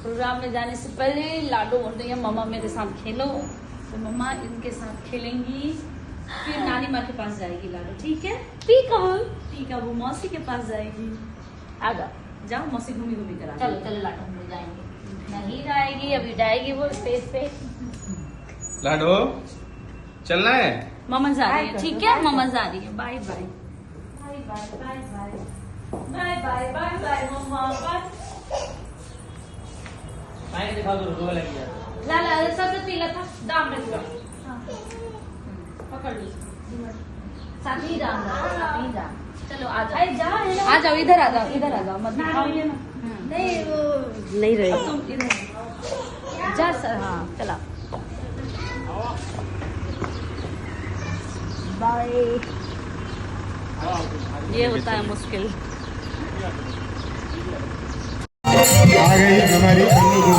Programme में जाने से पहले लाडो बोल रही है मम्मा मेरे साथ खेलो, तो मम्मा इनके साथ खेलेंगी, फिर नानी माँ के पास जाएगी लाडो, ठीक है? ठीक है, वो मौसी के पास जाएगी। आ जाओ मौसी घूमी घूमी करा। चलो चलो लाडो हम लोग जाएंगे। नहीं जाएगी, अभी जाएगी वो स्टेज पे। लाडो चलना है। मम्मा जा रही है, ठीक है? मम्मा जा रही है। Bye bye bye bye bye bye bye bye bye मम्मा बाय। पानी दिखा दो, रोग लग गया। लाला सबसे पीला था दाम में हुआ। पकड़ ली साथ ही जाम, साथ ही जाम। चलो आ जाओ, आ जाओ, इधर आ जाओ, इधर आ जाओ, मत दिखाओ। नहीं वो नहीं रही तुम इधर जा सर। हाँ चला बाय। ये होता है मुश्किल। आ गई हमारी अन्नू जी।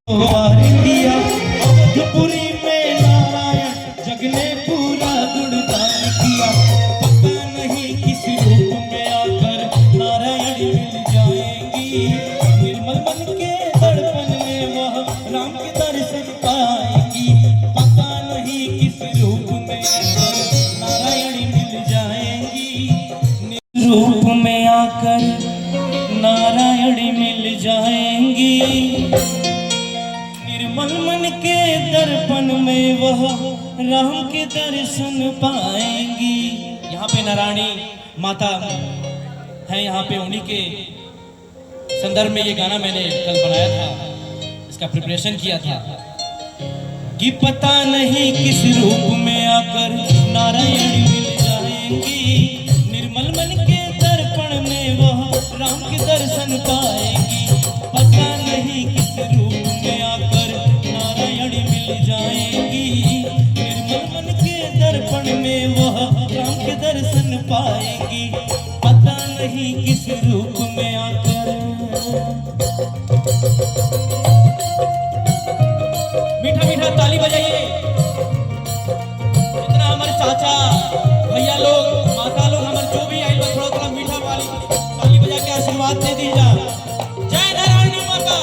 वार किया अवधपुरी में नारायण जग ने पूरा गुणगान किया। पता नहीं किस रूप में आकर नारायण मिल जाएंगी, निर्मल मन के दर्पण में वह राम के दर्शन पाएंगी। पता नहीं किस रूप में आकर नारायण मिल जाएंगी, रूप में आकर नारायण मिल जाएंगी। निर्मल मन के दर्पण में वह राम के दर्शन पाएंगी। यहाँ पे नारायणी माता है, यहाँ पे उन्हीं के संदर्भ में ये गाना मैंने कल बनाया था, इसका प्रिपरेशन किया था कि पता नहीं किस रूप में आकर नारायण मिल जाएंगी। निर्मल मन के दर्पण में वह राम के दर्शन पाएंगी। पता नहीं किस रूप में आकर नारायण मिल जाएंगी, निर्मल मन के दर्पण में वह राम के दर्शन पाएंगी। पता नहीं किस रूप में आकर। मीठा मीठा ताली बजाइए, इतना हमारे चाचा भैया लोग माता लोग हमारे जो भी आए थोड़ा थोड़ा मीठा वाली ताली बजा के आशीर्वाद दे दीजिए। जय नारायणी माता।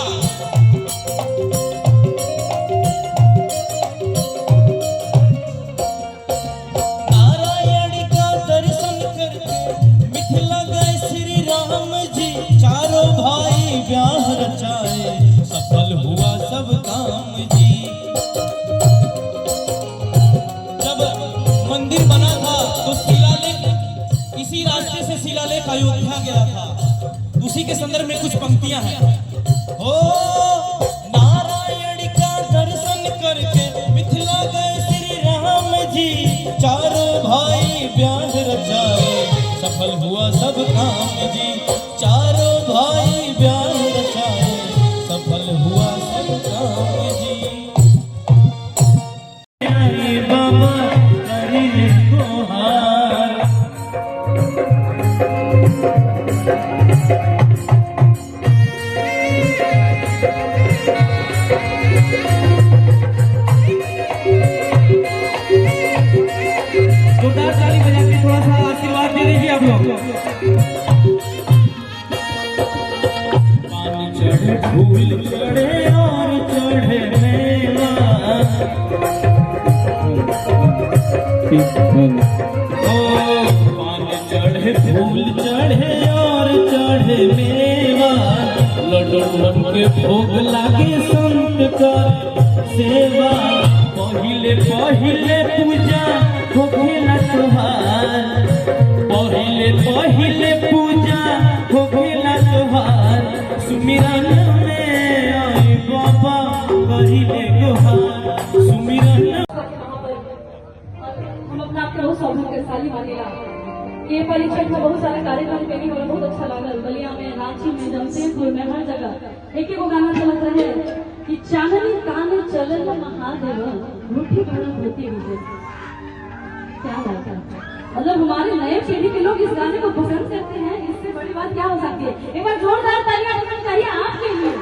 नारायण का दर्शन करके मिथिला गए श्री राम जी, चारों भाई ब्याह रचाए सफल हुआ सब काम जी। जब मंदिर बना था तो शिलालेख, इसी रास्ते से शिलालेख अयोध्या गया था, उसी के संदर्भ में कुछ पंक्तियां हैं। ओ नारायण का दर्शन करके मिथिला गए श्री राम जी, चारों भाई ब्याह रचाए सफल हुआ सब काम जी। चारों भाई ब्याह रचाए सफल हुआ सब काम जी। बाबा करिले गुहार, जोरदार ताली बजा के थोड़ा सा आशीर्वाद दे दीजिए आप लोग। पानी चढ़े फूल चढ़े और चढ़े मेवा, ओ पानी चढ़े फूल चढ़े और चढ़े मेवा, लड्डू के भोग लागे संत का सेवा। पहिले पहिले पूजा होखेला तोहार, पहिले पहिले पूजा होखेला तोहार, सुमिरन में आई बाबा करिले गुहार, सुमिरन। हम अपना आपके बहुत सौभाग्यशाली मानेला। ये परिचय में बहुत सारे कार्यक्रम के लिए बहुत अच्छा लगा। बलिया में, रांची में, जमशेदपुर में, हर जगह एक एक गाना चलत रहे कि चांदनी कान चलन महादेव रूठी बना होती हुई। क्या बात है, मतलब हमारे नए पीढ़ी के लोग इस गाने को पसंद करते हैं, इससे बड़ी बात क्या हो सकती है। एक बार जोरदार तालियां होनी चाहिए आपके लिए।